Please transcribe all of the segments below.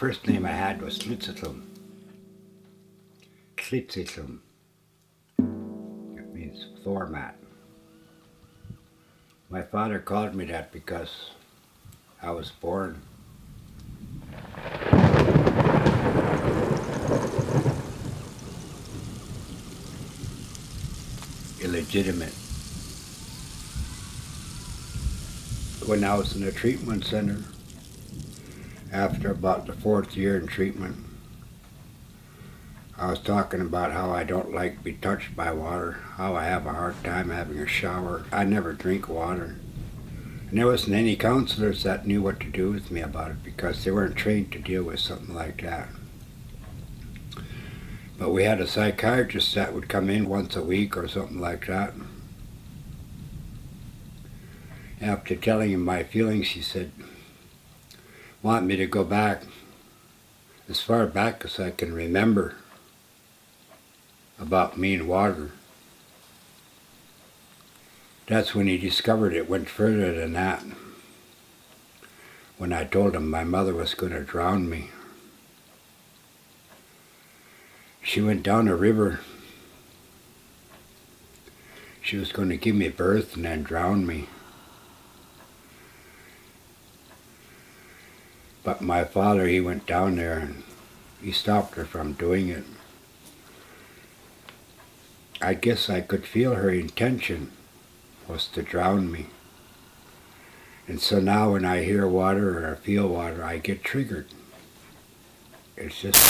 First name I had was Slitzitlum. Slitzitlum. It means floor mat. My father called me that because I was born illegitimate. When I was in the treatment center, after about the 4th year in treatment, I was talking about how I don't like to be touched by water, how I have a hard time having a shower. I never drink water. And there wasn't any counselors that knew what to do with me about it because they weren't trained to deal with something like that. But we had a psychiatrist that would come in once a week or something like that. After telling him my feelings, he said, want me to go back as far back as I can remember about me and water. That's when he discovered it went further than that. When I told him my mother was going to drown me. She went down a river. She was going to give me birth and then drown me. But my father, he went down there and he stopped her from doing it. I guess I could feel her intention was to drown me. And so now when I hear water or I feel water, I get triggered. It's just...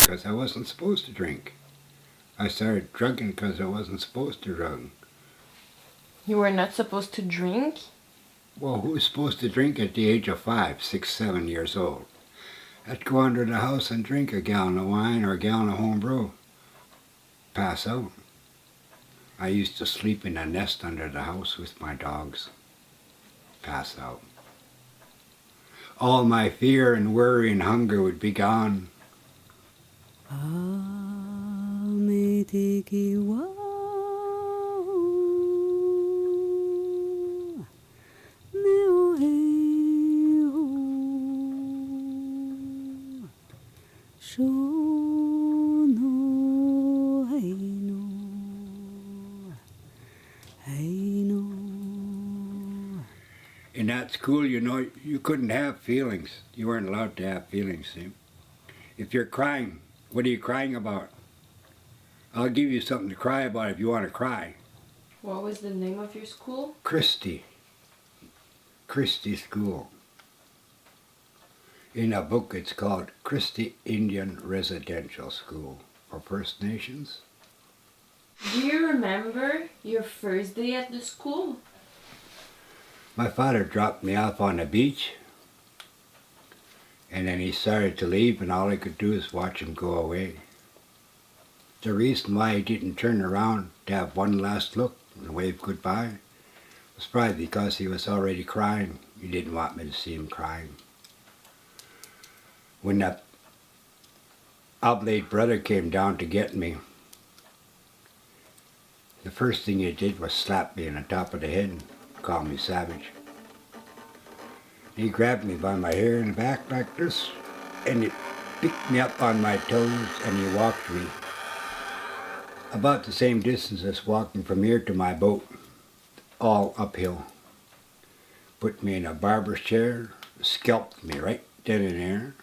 because I wasn't supposed to drink. I started drinking because I wasn't supposed to drink. You were not supposed to drink? Well, who was supposed to drink at the age of 5, 6, 7 years old? I'd go under the house and drink a gallon of wine or a gallon of home brew. Pass out. I used to sleep in a nest under the house with my dogs. Pass out. All my fear and worry and hunger would be gone. In that school, you know, you couldn't have feelings. You weren't allowed to have feelings, see? If you're crying, what are you crying about? I'll give you something to cry about if you want to cry. What was the name of your school? Christie School. In a book it's called Christie Indian Residential School for First Nations. Do you remember your first day at the school? My father dropped me off on the beach, and then he started to leave, and all I could do is watch him go away. The reason why he didn't turn around to have one last look and wave goodbye was probably because he was already crying. He didn't want me to see him crying. When that oblate brother came down to get me, the first thing he did was slap me on the top of the head and call me savage. He grabbed me by my hair in the back like this, and he picked me up on my toes and he walked me about the same distance as walking from here to my boat, all uphill. Put me in a barber's chair, scalped me right then and there,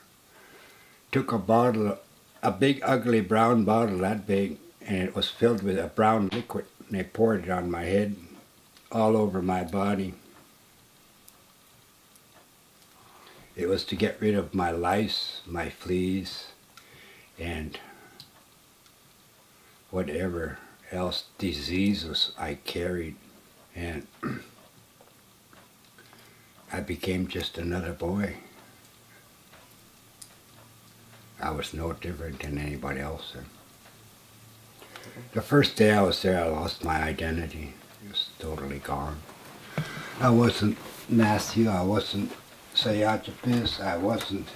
took a bottle, a big ugly brown bottle that big, and it was filled with a brown liquid, and they poured it on my head, all over my body. It was to get rid of my lice, my fleas, and whatever else diseases I carried. And I became just another boy. I was no different than anybody else there. The first day I was there, I lost my identity. It was totally gone. I wasn't Matthew, I wasn't Sayachapis, I wasn't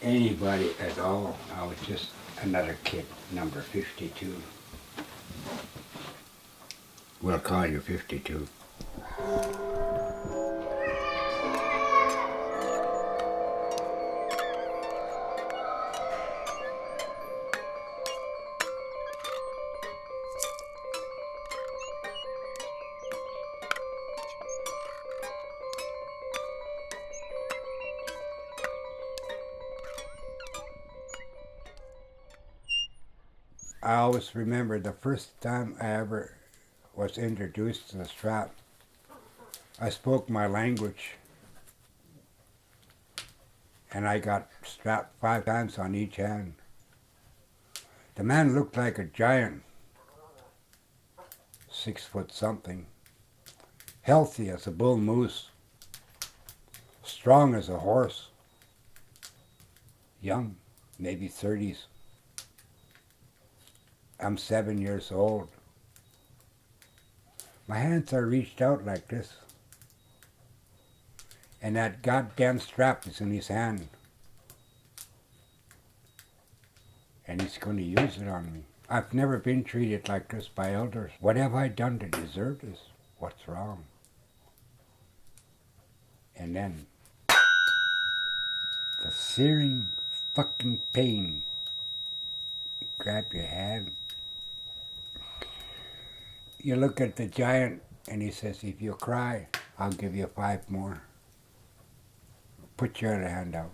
anybody at all. I was just another kid, number 52. We'll call you 52. I always remember the first time I ever was introduced to the strap. I spoke my language and I got strapped 5 times on each hand. The man looked like a giant, 6 foot something, healthy as a bull moose, strong as a horse, young, maybe 30s. I'm 7 years old. My hands are reached out like this. And that goddamn strap is in his hand. And he's going to use it on me. I've never been treated like this by elders. What have I done to deserve this? What's wrong? And then, the searing fucking pain. Grab your hand. You look at the giant and he says, if you cry, I'll give you 5 more. Put your other hand out.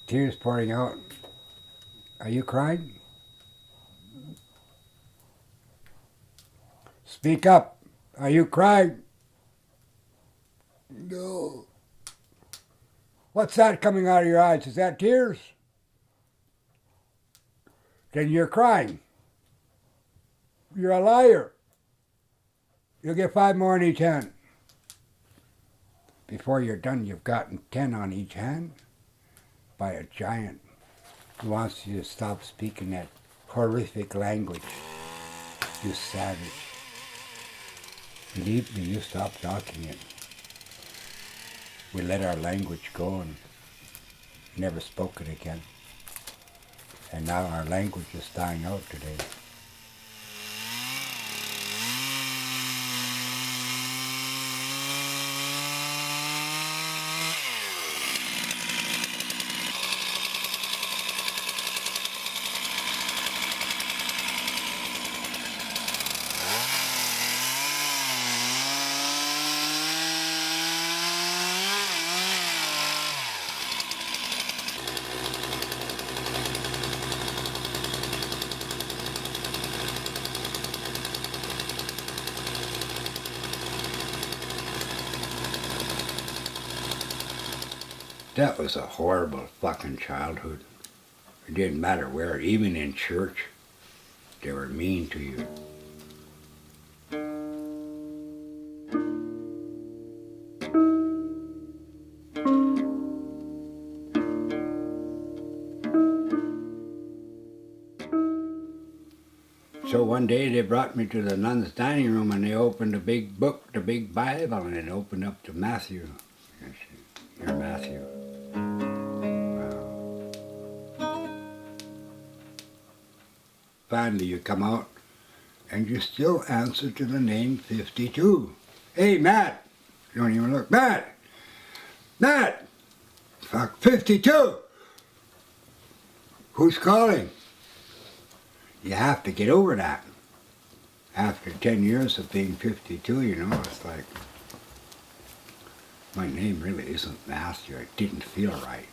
Tears pouring out. Are you crying? Speak up. Are you crying? No. What's that coming out of your eyes? Is that tears? Then you're crying. You're a liar. You'll get 5 more on each hand. Before you're done, you've gotten 10 on each hand by a giant who wants you to stop speaking that horrific language. You savage. Believe me, you stop talking it. We let our language go and never spoke it again. And now our language is dying out today. That was a horrible fucking childhood. It didn't matter where, even in church, they were mean to you. So one day they brought me to the nun's dining room and they opened the big book, the big Bible, and it opened up to Matthew. You're Matthew. Finally you come out and you still answer to the name 52. Hey, Matt! You don't even look. Matt! Matt! Fuck, 52! Who's calling? You have to get over that. After 10 years of being 52, you know, it's like, my name really isn't Matthew. It didn't feel right.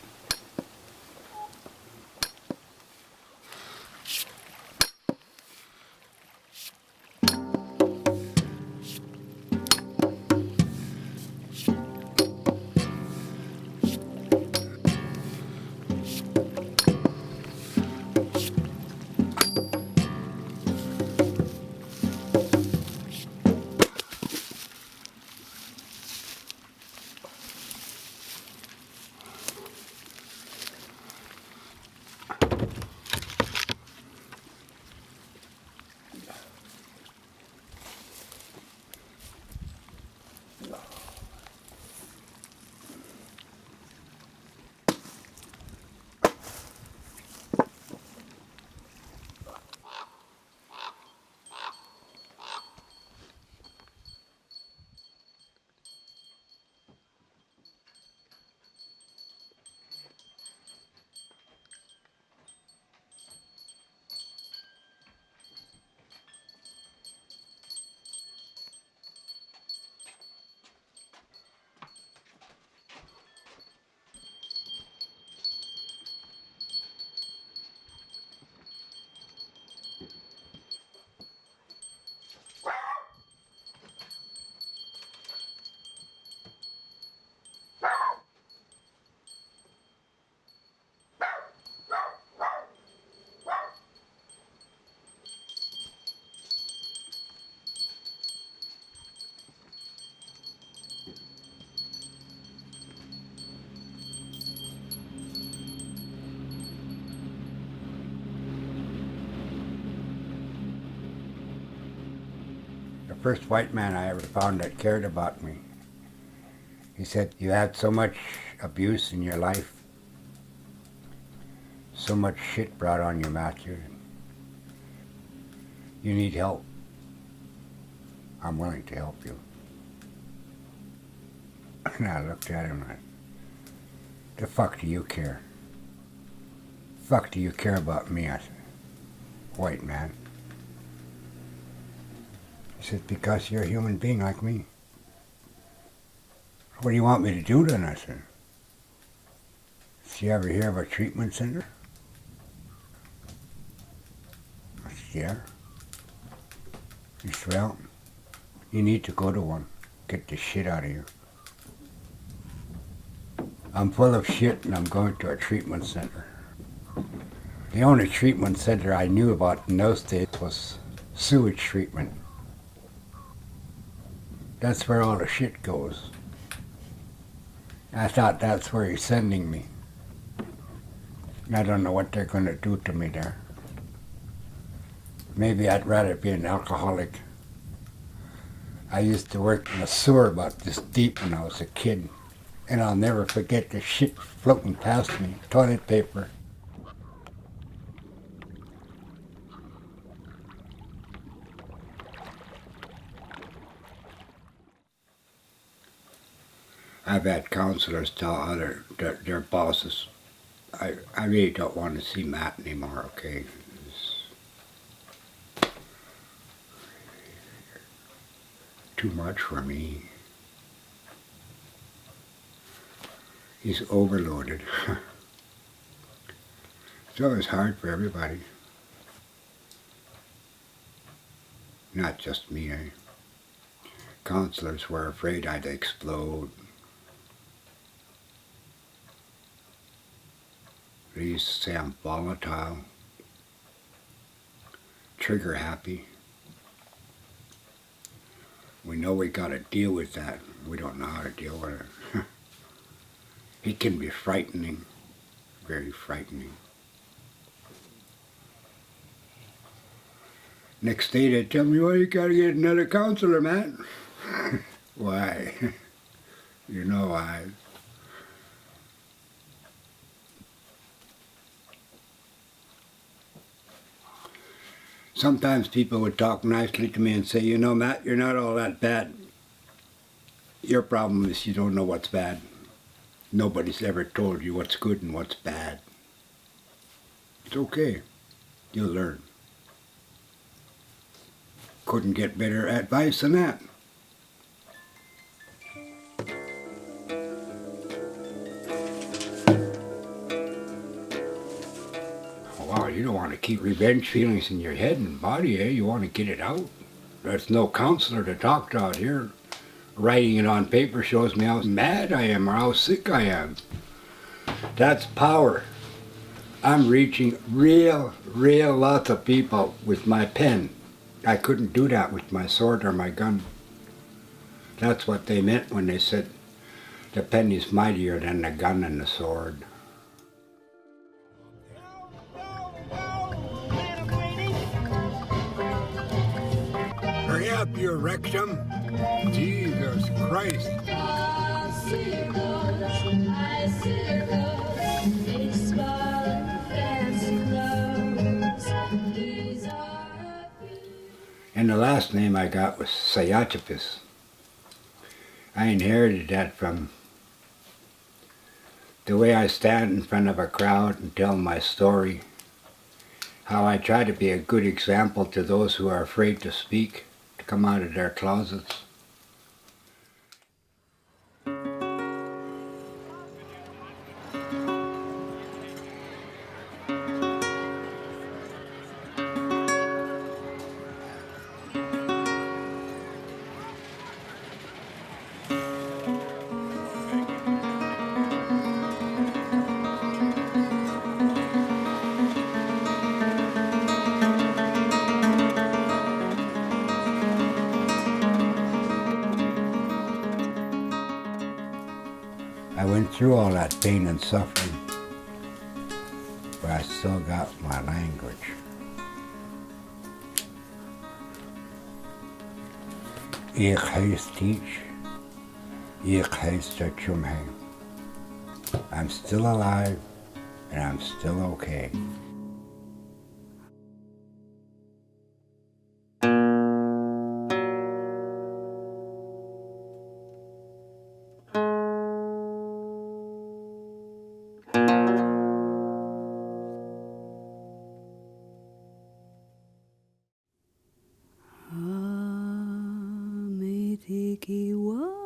The first white man I ever found that cared about me. He said, you had so much abuse in your life, so much shit brought on you, Matthew. You need help. I'm willing to help you. And I looked at him like, the fuck do you care? Fuck do you care about me? I said, white man. He said, because you're a human being like me. What do you want me to do then? I said, did you ever hear of a treatment center? I said, yeah. He said, well, you need to go to one. Get the shit out of you. I'm full of shit and I'm going to a treatment center. The only treatment center I knew about in those days was sewage treatment. That's where all the shit goes. I thought that's where he's sending me. I don't know what they're going to do to me there. Maybe I'd rather be an alcoholic. I used to work in a sewer about this deep when I was a kid. And I'll never forget the shit floating past me. Toilet paper. I've had counselors tell their bosses, I really don't want to see Matt anymore, okay? It's too much for me. He's overloaded. So it's hard for everybody. Not just me, eh? Counselors were afraid I'd explode. They used to say I'm volatile, trigger happy. We know we gotta deal with that. We don't know how to deal with it. It can be frightening, very frightening. Next day they tell me, well, you gotta get another counselor, Matt. Why? You know why. Sometimes people would talk nicely to me and say, you know, Matt, you're not all that bad. Your problem is you don't know what's bad. Nobody's ever told you what's good and what's bad. It's okay. You'll learn. Couldn't get better advice than that. Wow, you don't want to keep revenge feelings in your head and body, eh? You want to get it out. There's no counselor to talk to out here. Writing it on paper shows me how mad I am or how sick I am. That's power. I'm reaching real lots of people with my pen. I couldn't do that with my sword or my gun. That's what they meant when they said the pen is mightier than the gun and the sword. Hurry up, you rectum. Jesus Christ. And the last name I got was Sayachapis. I inherited that from the way I stand in front of a crowd and tell my story, how I try to be a good example to those who are afraid to speak, to come out of their closets. I went through all that pain and suffering, but I still got my language. Ik huis teach. Ik huis to chumhang. I'm still alive and I'm still okay. Tiki wa